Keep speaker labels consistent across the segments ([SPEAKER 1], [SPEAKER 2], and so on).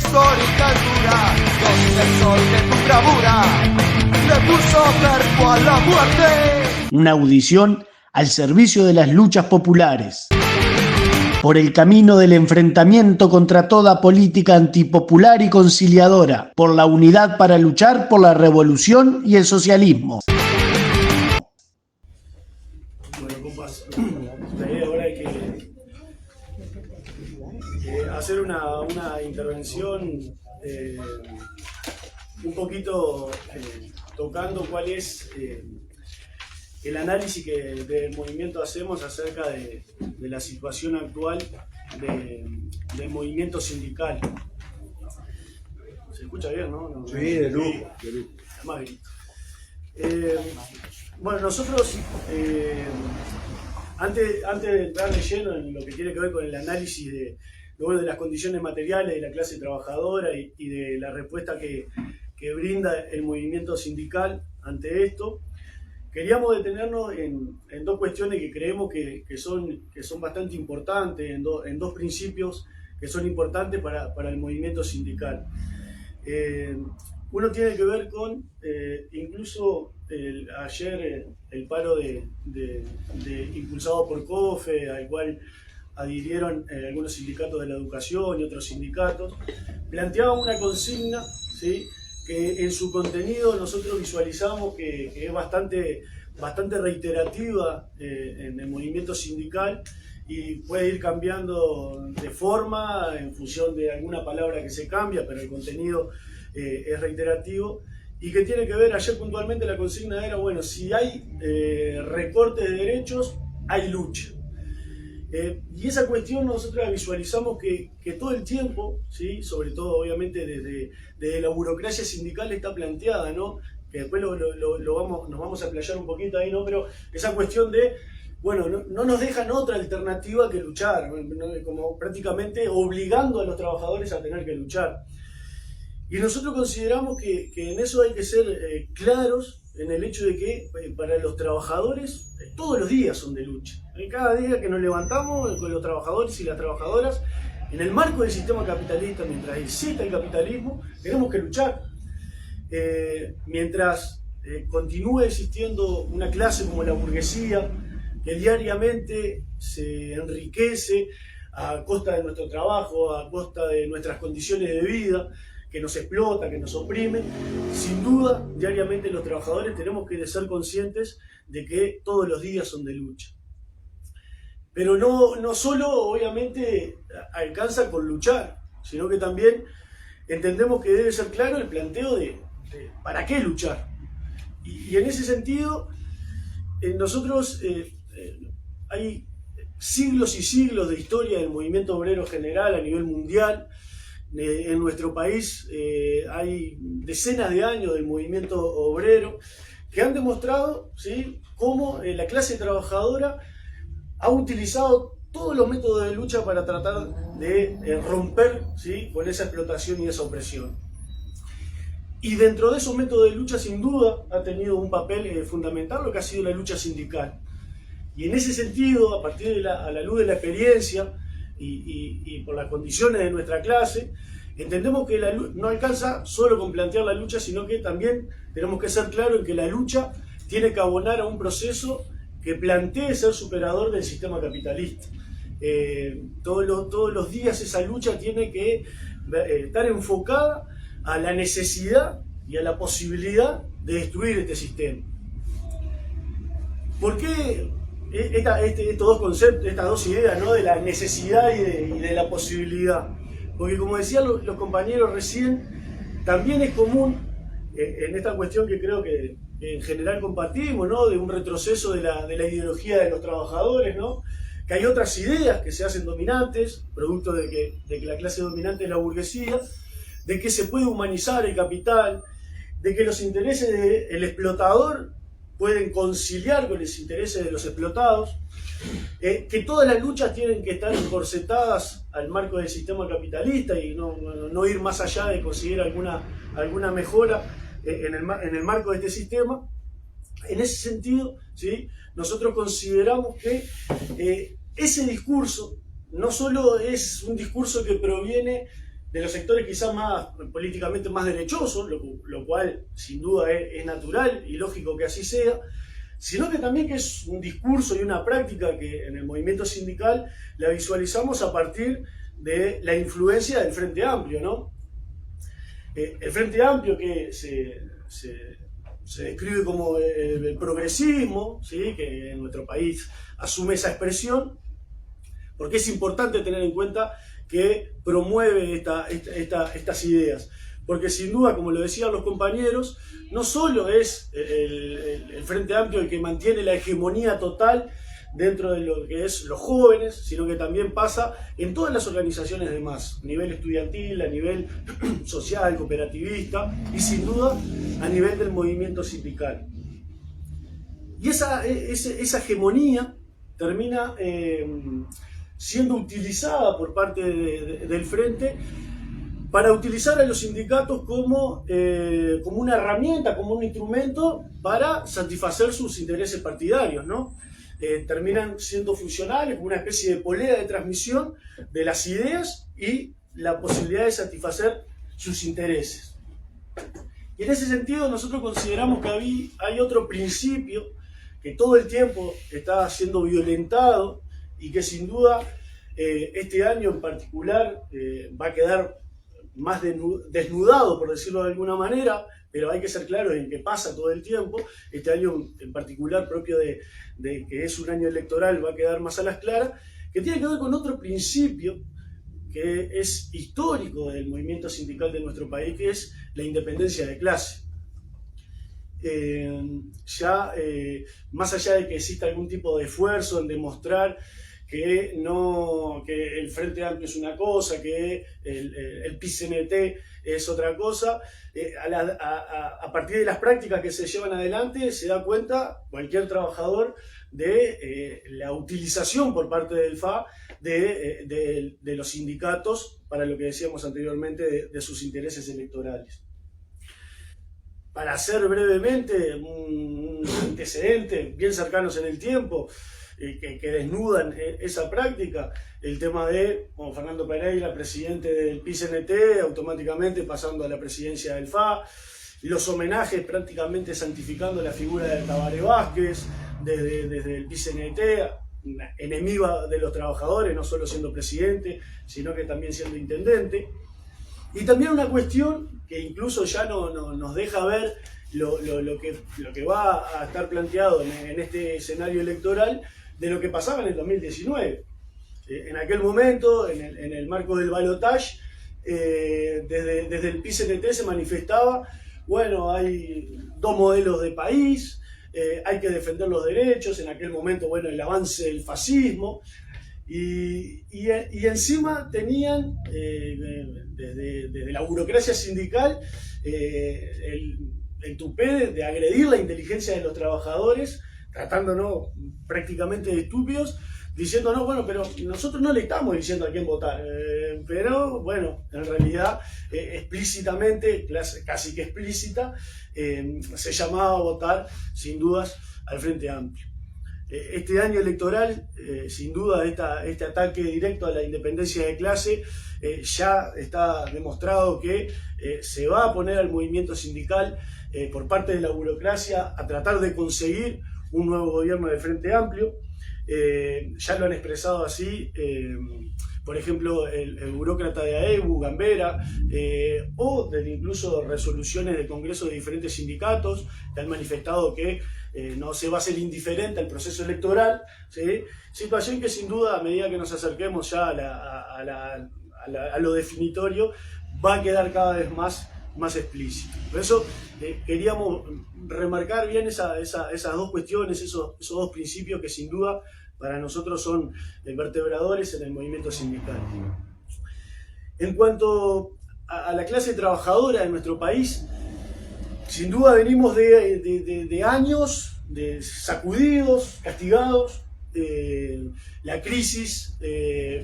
[SPEAKER 1] histórica altura, donde el sol de tu bravura le puso cerco a la muerte.
[SPEAKER 2] Una audición al servicio de las luchas populares, por el camino del enfrentamiento contra toda política antipopular y conciliadora, por la unidad para luchar por la revolución y el socialismo.
[SPEAKER 3] Bueno, compas, la idea ahora es que hacer una intervención un poquito tocando cuál es el análisis que del movimiento hacemos acerca de la situación actual del movimiento sindical. ¿Se escucha bien, no?
[SPEAKER 4] Sí, de lujo.
[SPEAKER 3] Más grito. Bueno, nosotros, antes de entrar de lleno en lo que tiene que ver con el análisis de las condiciones materiales de la clase trabajadora y de la respuesta que brinda el movimiento sindical ante esto, queríamos detenernos en dos cuestiones que creemos que son bastante importantes, en dos principios que son importantes para el movimiento sindical. Uno tiene que ver con, incluso ayer, el paro impulsado por COFE, al cual adhirieron algunos sindicatos de la educación y otros sindicatos, planteaba una consigna, ¿sí?, que en su contenido nosotros visualizamos que es bastante reiterativa en el movimiento sindical y puede ir cambiando de forma en función de alguna palabra que se cambia, pero el contenido es reiterativo, y que tiene que ver, ayer puntualmente la consigna era, bueno, si hay recortes de derechos, hay lucha. Y esa cuestión nosotros la visualizamos que todo el tiempo, ¿sí?, sobre todo obviamente desde la burocracia sindical está planteada, ¿no?, que después nos vamos a explayar un poquito ahí, ¿no?, pero esa cuestión de, bueno, no nos dejan otra alternativa que luchar, ¿no?, como prácticamente obligando a los trabajadores a tener que luchar. Y nosotros consideramos que en eso hay que ser claros en el hecho de que para los trabajadores todos los días son de lucha. Cada día que nos levantamos con los trabajadores y las trabajadoras, en el marco del sistema capitalista, mientras exista el capitalismo, tenemos que luchar. Mientras continúe existiendo una clase como la burguesía, que diariamente se enriquece a costa de nuestro trabajo, a costa de nuestras condiciones de vida, que nos explota, que nos oprime, sin duda, diariamente los trabajadores tenemos que ser conscientes de que todos los días son de lucha. Pero no solo, obviamente, alcanza con luchar, sino que también entendemos que debe ser claro el planteo de ¿para qué luchar? Y en ese sentido, nosotros hay siglos y siglos de historia del movimiento obrero general a nivel mundial. En nuestro país hay decenas de años del movimiento obrero que han demostrado, ¿sí?, cómo la clase trabajadora ha utilizado todos los métodos de lucha para tratar de romper, ¿sí?, con esa explotación y esa opresión. Y dentro de esos métodos de lucha, sin duda, ha tenido un papel fundamental lo que ha sido la lucha sindical. Y en ese sentido, a partir a la luz de la experiencia y por las condiciones de nuestra clase, entendemos que no alcanza solo con plantear la lucha, sino que también tenemos que ser claros en que la lucha tiene que abonar a un proceso que plantee ser superador del sistema capitalista. Todos los días esa lucha tiene que estar enfocada a la necesidad y a la posibilidad de destruir este sistema. ¿Por qué estos dos conceptos, estas dos ideas, ¿no?, de la necesidad y de la posibilidad? Porque, como decían los compañeros recién, también es común en esta cuestión que creo que en general compartimos, ¿no?, de un retroceso de la ideología de los trabajadores, ¿no?, que hay otras ideas que se hacen dominantes, producto de que la clase dominante es la burguesía, de que se puede humanizar el capital, de que los intereses del explotador pueden conciliar con los intereses de los explotados, que todas las luchas tienen que estar encorsetadas al marco del sistema capitalista y no ir más allá de conseguir alguna mejora en el marco de este sistema. En ese sentido, ¿sí?, nosotros consideramos que ese discurso no solo es un discurso que proviene de los sectores quizás más políticamente más derechosos, lo cual sin duda es natural y lógico que así sea, sino que también que es un discurso y una práctica que en el movimiento sindical la visualizamos a partir de la influencia del Frente Amplio, ¿no? El Frente Amplio que se describe como el progresismo, ¿sí? Que en nuestro país asume esa expresión, porque es importante tener en cuenta que promueve estas ideas. Porque sin duda, como lo decían los compañeros, no solo es el Frente Amplio el que mantiene la hegemonía total dentro de lo que es los jóvenes, sino que también pasa en todas las organizaciones de más, a nivel estudiantil, a nivel social, cooperativista y sin duda a nivel del movimiento sindical. Y esa hegemonía termina siendo utilizada por parte del Frente para utilizar a los sindicatos como una herramienta, como un instrumento para satisfacer sus intereses partidarios, ¿no? Terminan siendo funcionales como una especie de polea de transmisión de las ideas y la posibilidad de satisfacer sus intereses. Y en ese sentido nosotros consideramos que hay otro principio que todo el tiempo está siendo violentado y que sin duda este año en particular va a quedar más desnudado, por decirlo de alguna manera, pero hay que ser claros en que pasa todo el tiempo. Este año en particular, propio de que es un año electoral, va a quedar más a las claras, que tiene que ver con otro principio que es histórico del movimiento sindical de nuestro país, que es la independencia de clase. Más allá de que exista algún tipo de esfuerzo en demostrar que el Frente Amplio es una cosa, que el PIT-CNT es otra cosa, a partir de las prácticas que se llevan adelante se da cuenta cualquier trabajador de la utilización por parte del FA de los sindicatos para lo que decíamos anteriormente de sus intereses electorales. Para hacer brevemente un antecedente bien cercanos en el tiempo, que desnudan esa práctica, el tema de Fernando Pereira, presidente del PIT-CNT, automáticamente pasando a la presidencia del FA, los homenajes prácticamente santificando la figura de Tabaré Vázquez desde el PIT-CNT, enemiga de los trabajadores, no solo siendo presidente, sino que también siendo intendente. Y también una cuestión que incluso ya nos deja ver lo que va a estar planteado en este escenario electoral de lo que pasaba en el 2019. En aquel momento, en el marco del balotaje, desde el PIT-CNT se manifestaba, bueno, hay dos modelos de país, hay que defender los derechos, en aquel momento, bueno, el avance del fascismo, y encima tenían, desde la burocracia sindical, el tupé de agredir la inteligencia de los trabajadores, tratándonos prácticamente de estúpidos, diciéndonos, bueno, pero nosotros no le estamos diciendo a quién votar, pero bueno, en realidad explícitamente, casi que explícita, se llamaba a votar sin dudas al Frente Amplio. Este año electoral, sin duda, este ataque directo a la independencia de clase ya está demostrado que se va a poner al movimiento sindical por parte de la burocracia a tratar de conseguir un nuevo gobierno de Frente Amplio. Ya lo han expresado así, por ejemplo, el burócrata de AEBU, Gambera, o incluso resoluciones del Congreso de diferentes sindicatos que han manifestado que no se va a ser indiferente al proceso electoral, ¿sí? Situación que sin duda, a medida que nos acerquemos ya a lo definitorio, va a quedar cada vez más explícito. Por eso queríamos remarcar bien esas dos cuestiones, esos dos principios que sin duda para nosotros son vertebradores en el movimiento sindical. En cuanto a la clase trabajadora de nuestro país, sin duda venimos de años de sacudidos, castigados. La crisis,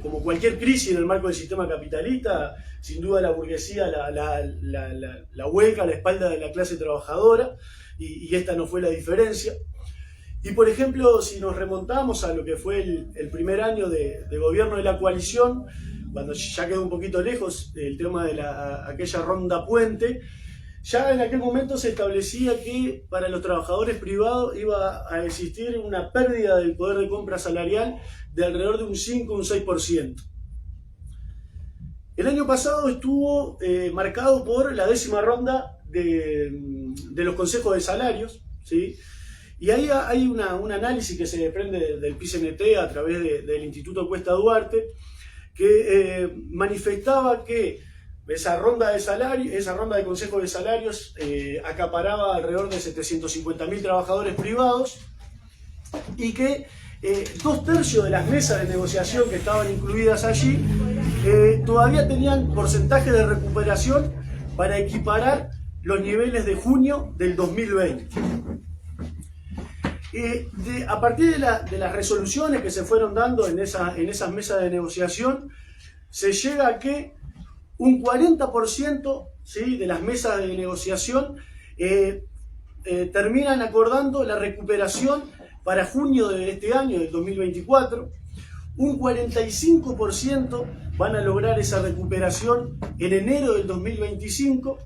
[SPEAKER 3] como cualquier crisis en el marco del sistema capitalista, sin duda la burguesía la vuelca a la espalda de la clase trabajadora, y esta no fue la diferencia. Y por ejemplo, si nos remontamos a lo que fue el primer año de gobierno de la coalición, cuando ya quedó un poquito lejos el tema de aquella ronda puente, ya en aquel momento se establecía que para los trabajadores privados iba a existir una pérdida del poder de compra salarial de alrededor de un 5 o un 6%. El año pasado estuvo marcado por la 10ª ronda de los consejos de salarios, ¿sí? Y ahí hay un análisis que se desprende del PIS-NT a través del Instituto Cuesta Duarte, que manifestaba que esa ronda de consejos de salarios acaparaba alrededor de 750.000 trabajadores privados y que 2/3 de las mesas de negociación que estaban incluidas allí todavía tenían porcentaje de recuperación para equiparar los niveles de junio del 2020. A partir de las resoluciones que se fueron dando en esas mesas de negociación, se llega a que un 40%, ¿sí?, de las mesas de negociación terminan acordando la recuperación para junio de este año, del 2024. Un 45% van a lograr esa recuperación en enero del 2025.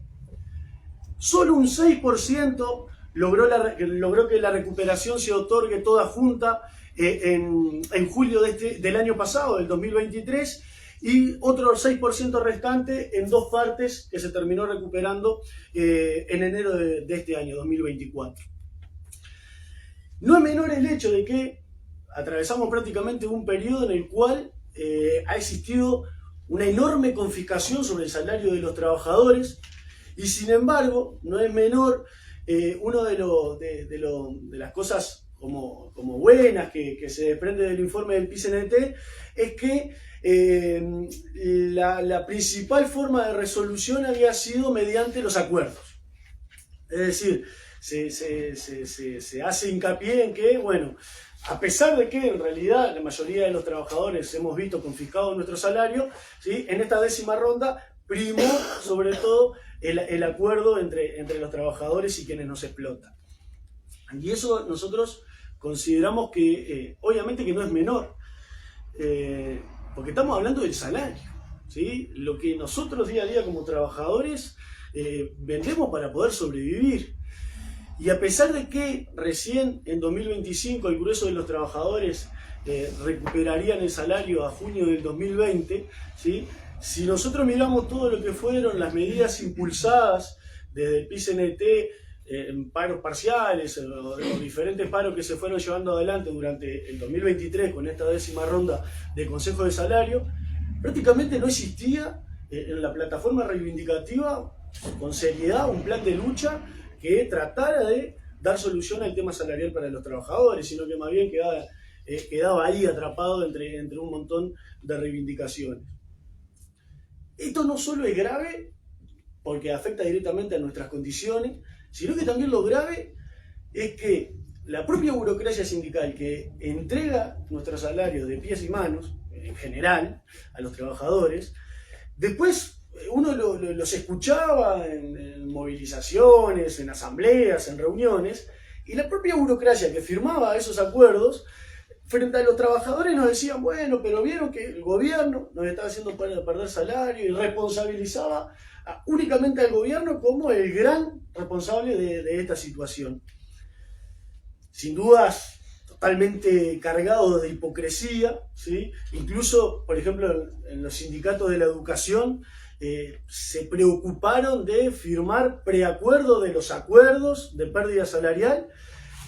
[SPEAKER 3] Solo un 6% logró que la recuperación se otorgue toda junta en julio del año pasado, del 2023, y otro 6% restante en 2 partes que se terminó recuperando en enero de este año, 2024. No es menor el hecho de que atravesamos prácticamente un periodo en el cual ha existido una enorme confiscación sobre el salario de los trabajadores, y sin embargo no es menor una de las cosas como buenas que se desprende del informe del PIS-NT es que la principal forma de resolución había sido mediante los acuerdos. Es decir, se hace hincapié en que, bueno, a pesar de que en realidad la mayoría de los trabajadores hemos visto confiscado nuestro salario, ¿sí?, en esta 10ª ronda primó sobre todo el acuerdo entre los trabajadores y quienes nos explotan. Y eso nosotros consideramos que obviamente que no es menor, porque estamos hablando del salario, ¿sí?, lo que nosotros día a día como trabajadores vendemos para poder sobrevivir. Y a pesar de que recién en 2025 el grueso de los trabajadores recuperarían el salario a junio del 2020, ¿sí?, si nosotros miramos todo lo que fueron las medidas impulsadas desde el PIS-NT en paros parciales o diferentes paros que se fueron llevando adelante durante el 2023 con esta 10ª ronda de consejos de salario, prácticamente no existía en la plataforma reivindicativa con seriedad un plan de lucha que tratara de dar solución al tema salarial para los trabajadores, sino que más bien quedaba ahí atrapado entre un montón de reivindicaciones. Esto no solo es grave porque afecta directamente a nuestras condiciones, sino que también lo grave es que la propia burocracia sindical que entrega nuestros salarios de pies y manos, en general, a los trabajadores, después uno los escuchaba en movilizaciones, en asambleas, en reuniones, y la propia burocracia que firmaba esos acuerdos, frente a los trabajadores nos decían, bueno, pero vieron que el gobierno nos está haciendo perder salario, y responsabilizaba únicamente al gobierno como el gran responsable de esta situación. Sin dudas, totalmente cargados de hipocresía, ¿sí? Incluso, por ejemplo, en los sindicatos de la educación, se preocuparon de firmar preacuerdo de los acuerdos de pérdida salarial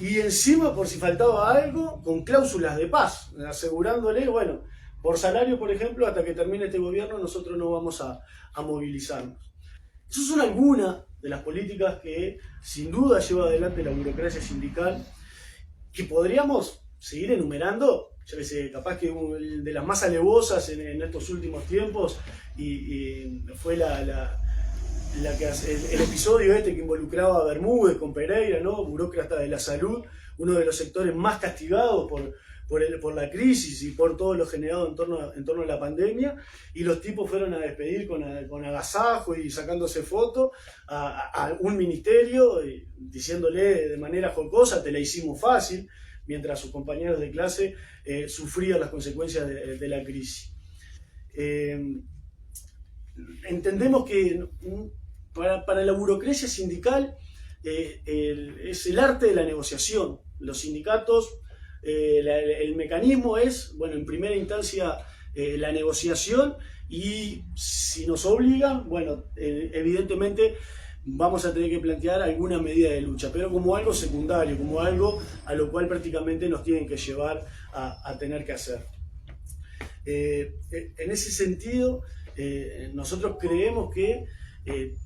[SPEAKER 3] y encima, por si faltaba algo, con cláusulas de paz, asegurándole, bueno, por salario, por ejemplo, hasta que termine este gobierno nosotros no vamos a movilizarnos. Esas son algunas de las políticas que sin duda lleva adelante la burocracia sindical, que podríamos seguir enumerando, yo que sé, capaz que de las más alevosas en estos últimos tiempos, y fue el episodio este que involucraba a Bermúdez con Pereira, ¿no?, burócrata de la salud, uno de los sectores más castigados por la crisis y por todo lo generado en torno a la pandemia, y los tipos fueron a despedir con agasajo y sacándose fotos a un ministerio, diciéndole de manera jocosa, te la hicimos fácil, mientras sus compañeros de clase sufrían las consecuencias de la crisis. Entendemos que para la burocracia sindical es el arte de la negociación. Los sindicatos, el mecanismo es, bueno, en primera instancia la negociación, y si nos obligan, bueno, evidentemente vamos a tener que plantear alguna medida de lucha, pero como algo secundario, como algo a lo cual prácticamente nos tienen que llevar a tener que hacer. En ese sentido, nosotros creemos que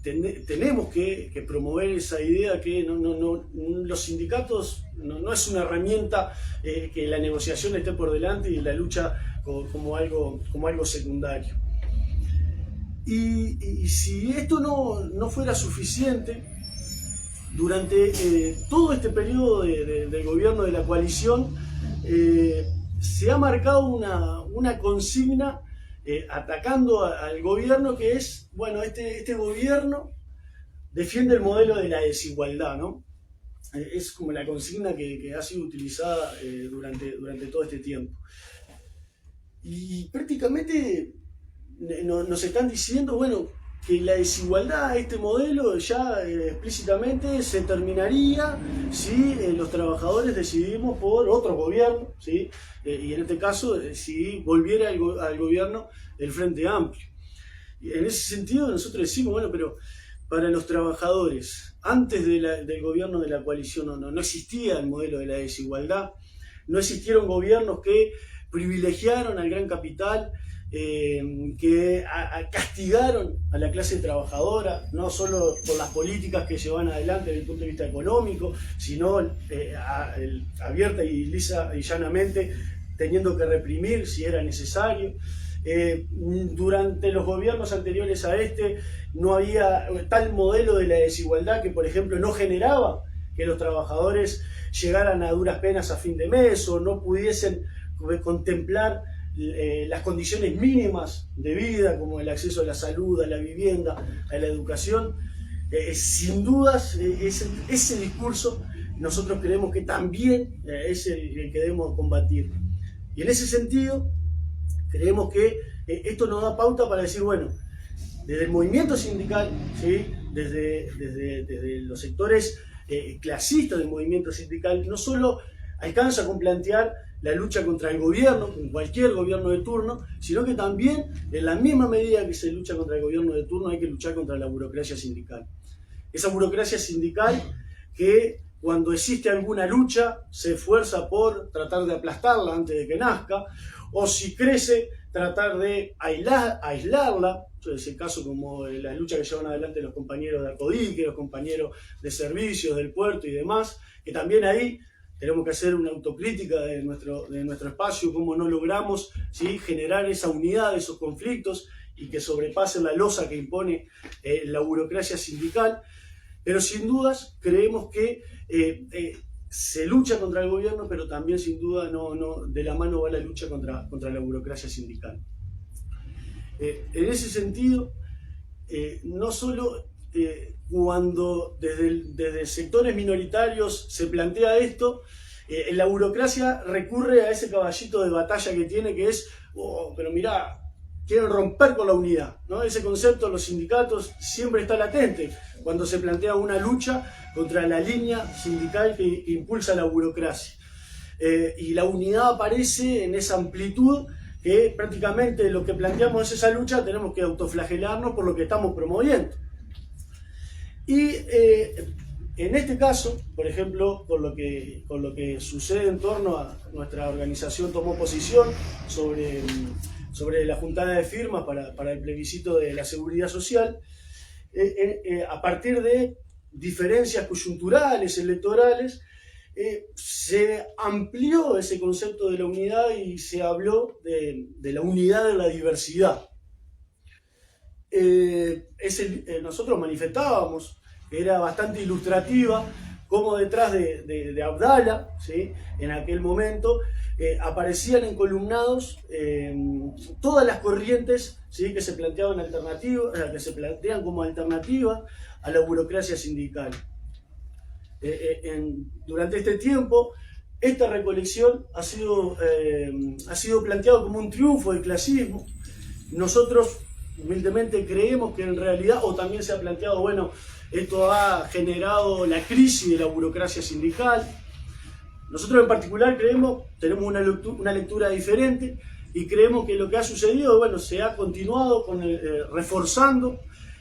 [SPEAKER 3] tenemos que promover esa idea que los sindicatos no es una herramienta, que la negociación esté por delante y la lucha como algo secundario. Y si esto no fuera suficiente, durante todo este periodo del gobierno de la coalición se ha marcado una consigna atacando al gobierno, que es, bueno, este gobierno defiende el modelo de la desigualdad, ¿no? Es como la consigna que ha sido utilizada durante todo este tiempo. Y prácticamente nos están diciendo, bueno, que la desigualdad, este modelo ya explícitamente se terminaría si los trabajadores decidimos por otro gobierno, ¿sí? Y en este caso, si volviera al gobierno del Frente Amplio. Y en ese sentido nosotros decimos, bueno, pero para los trabajadores, antes del gobierno de la coalición no existía el modelo de la desigualdad, no existieron gobiernos que privilegiaron al gran capital, que castigaron a la clase trabajadora, no solo por las políticas que llevan adelante desde el punto de vista económico, sino abierta y lisa y llanamente teniendo que reprimir si era necesario. Durante los gobiernos anteriores a este no había tal modelo de la desigualdad que, por ejemplo, no generaba que los trabajadores llegaran a duras penas a fin de mes o no pudiesen contemplar las condiciones mínimas de vida, como el acceso a la salud, a la vivienda, a la educación. Sin dudas, ese discurso nosotros creemos que también es el que debemos combatir. Y en ese sentido, creemos que esto nos da pauta para decir, bueno, desde el movimiento sindical, ¿sí? desde los sectores clasistas del movimiento sindical, no solo alcanza con plantear la lucha contra el gobierno, con cualquier gobierno de turno, sino que también, en la misma medida que se lucha contra el gobierno de turno, hay que luchar contra la burocracia sindical. Esa burocracia sindical que, cuando existe alguna lucha, se esfuerza por tratar de aplastarla antes de que nazca, o si crece, tratar de aislarla. Es el caso como la lucha que llevan adelante los compañeros de Arcodique, los compañeros de servicios del puerto y demás, que también ahí tenemos que hacer una autocrítica de nuestro espacio, cómo no logramos, ¿sí?, generar esa unidad, esos conflictos, y que sobrepasen la losa que impone la burocracia sindical. Pero sin dudas creemos que se lucha contra el gobierno, pero también sin duda no de la mano va la lucha contra la burocracia sindical. En ese sentido, no solo cuando desde sectores minoritarios se plantea esto, la burocracia recurre a ese caballito de batalla que tiene, que es, pero mirá, quieren romper con la unidad, ¿no? Ese concepto en los sindicatos siempre está latente cuando se plantea una lucha contra la línea sindical que impulsa la burocracia. Y la unidad aparece en esa amplitud que prácticamente lo que planteamos es esa lucha, tenemos que autoflagelarnos por lo que estamos promoviendo. Y en este caso, por ejemplo, con lo que sucede en torno a nuestra organización tomó posición sobre la juntada de firmas para el plebiscito de la seguridad social, a partir de diferencias coyunturales, electorales, se amplió ese concepto de la unidad y se habló de la unidad en la diversidad. Nosotros manifestábamos que era bastante ilustrativa cómo detrás de Abdala, ¿sí?, en aquel momento aparecían encolumnados todas las corrientes, ¿sí?, que se planteaban que se plantean como alternativa a la burocracia sindical. Durante este tiempo, esta recolección ha sido planteado como un triunfo del clasismo, Nosotros humildemente creemos que en realidad, o también se ha planteado, bueno, esto ha generado la crisis de la burocracia sindical. Nosotros en particular tenemos una lectura diferente y creemos que lo que ha sucedido, bueno, se ha continuado reforzando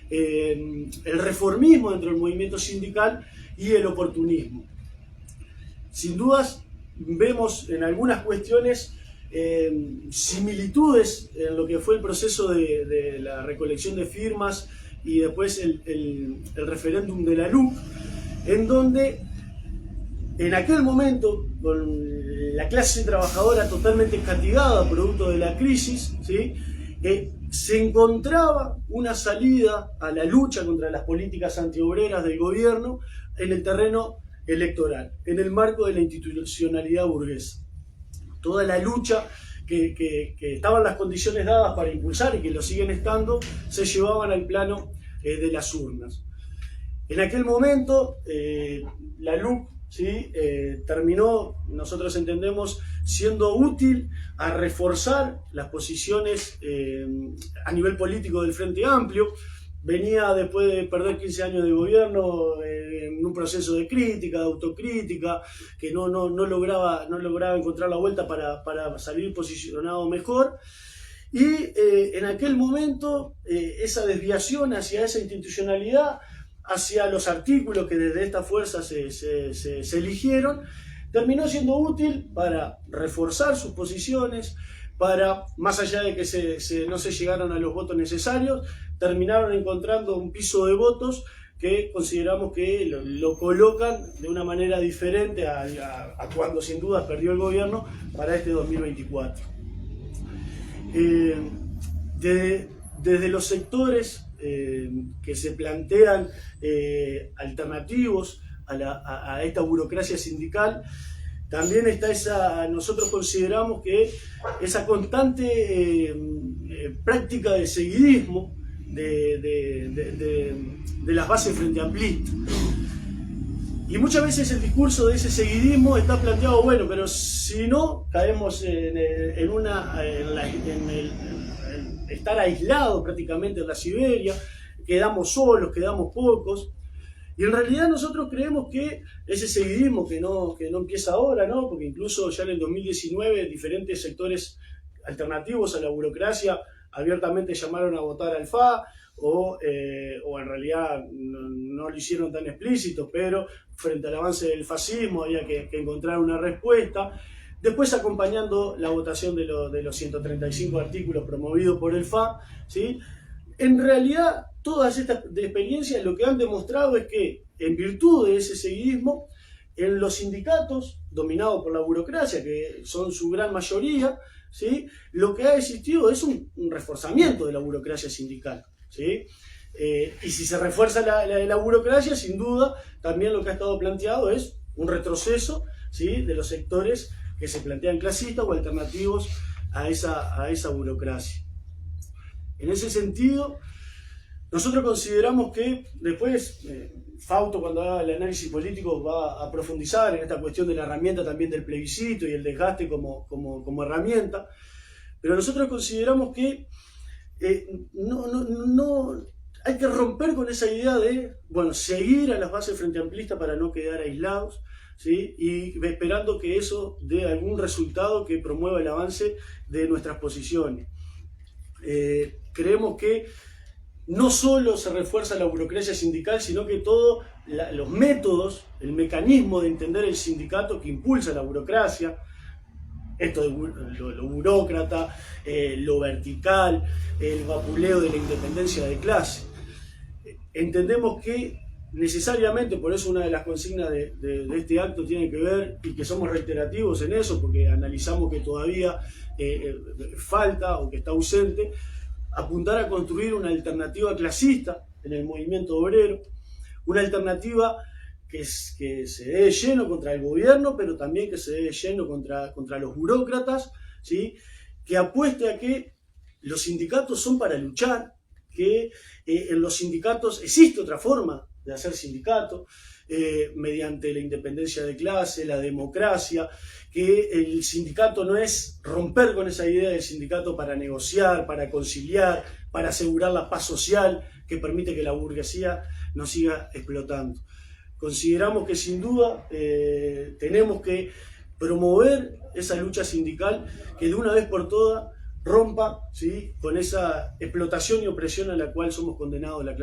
[SPEAKER 3] el reformismo dentro del movimiento sindical y el oportunismo. Sin dudas, vemos en algunas cuestiones similitudes en lo que fue el proceso de la recolección de firmas y después el referéndum de la LUC, en donde en aquel momento, con la clase trabajadora totalmente castigada producto de la crisis, ¿sí?, se encontraba una salida a la lucha contra las políticas antiobreras del gobierno en el terreno electoral, en el marco de la institucionalidad burguesa. Toda la lucha que estaban las condiciones dadas para impulsar y que lo siguen estando, se llevaban al plano de las urnas. En aquel momento, la LUC, ¿sí?, terminó, nosotros entendemos, siendo útil a reforzar las posiciones a nivel político del Frente Amplio. Venía después de perder 15 años de gobierno en un proceso de crítica, de autocrítica, que no lograba encontrar la vuelta para salir posicionado mejor. Y en aquel momento esa desviación hacia esa institucionalidad, hacia los artículos que desde esta fuerza se eligieron, terminó siendo útil para reforzar sus posiciones, para, más allá de que no se llegaron a los votos necesarios, terminaron encontrando un piso de votos que consideramos que lo colocan de una manera diferente a cuando sin duda perdió el gobierno para este 2024. Desde los sectores que se plantean alternativos a esta burocracia sindical, también está nosotros consideramos que esa constante práctica de seguidismo de las bases frente amplistas. Y muchas veces el discurso de ese seguidismo está planteado, bueno, pero si no, caemos en estar aislados prácticamente en la Siberia, quedamos solos, quedamos pocos. Y en realidad nosotros creemos que ese seguidismo que no empieza ahora, ¿no?, porque incluso ya en el 2019 diferentes sectores alternativos a la burocracia abiertamente llamaron a votar al FA, o en realidad no lo hicieron tan explícito, pero frente al avance del fascismo había que encontrar una respuesta. Después, acompañando la votación de los 135 artículos promovidos por el FA, ¿sí?, en realidad todas estas experiencias lo que han demostrado es que, en virtud de ese seguidismo, en los sindicatos dominados por la burocracia, que son su gran mayoría, ¿sí?, lo que ha existido es un reforzamiento de la burocracia sindical, ¿sí? Y si se refuerza la burocracia, sin duda, también lo que ha estado planteado es un retroceso, ¿sí?, de los sectores que se plantean clasistas o alternativos a esa burocracia. En ese sentido, nosotros consideramos que después, Fausto, cuando haga el análisis político, va a profundizar en esta cuestión de la herramienta también del plebiscito y el desgaste como herramienta, pero nosotros consideramos que no hay que romper con esa idea de, bueno, seguir a las bases frente amplistas para no quedar aislados, ¿sí?, y esperando que eso dé algún resultado que promueva el avance de nuestras posiciones. Creemos que no solo se refuerza la burocracia sindical, sino que todos los métodos, el mecanismo de entender el sindicato que impulsa la burocracia, esto de lo burócrata, lo vertical, el vapuleo de la independencia de clase. Entendemos que necesariamente, por eso una de las consignas de este acto tiene que ver, y que somos reiterativos en eso, porque analizamos que todavía falta o que está ausente, apuntar a construir una alternativa clasista en el movimiento obrero, una alternativa que se dé de lleno contra el gobierno, pero también que se dé de lleno contra los burócratas, ¿sí?, que apueste a que los sindicatos son para luchar, que en los sindicatos existe otra forma de hacer sindicato, mediante la independencia de clase, la democracia, que el sindicato no es romper con esa idea del sindicato para negociar, para conciliar, para asegurar la paz social que permite que la burguesía nos siga explotando. Consideramos que sin duda tenemos que promover esa lucha sindical que de una vez por todas rompa, ¿sí?, con esa explotación y opresión a la cual somos condenados la clase.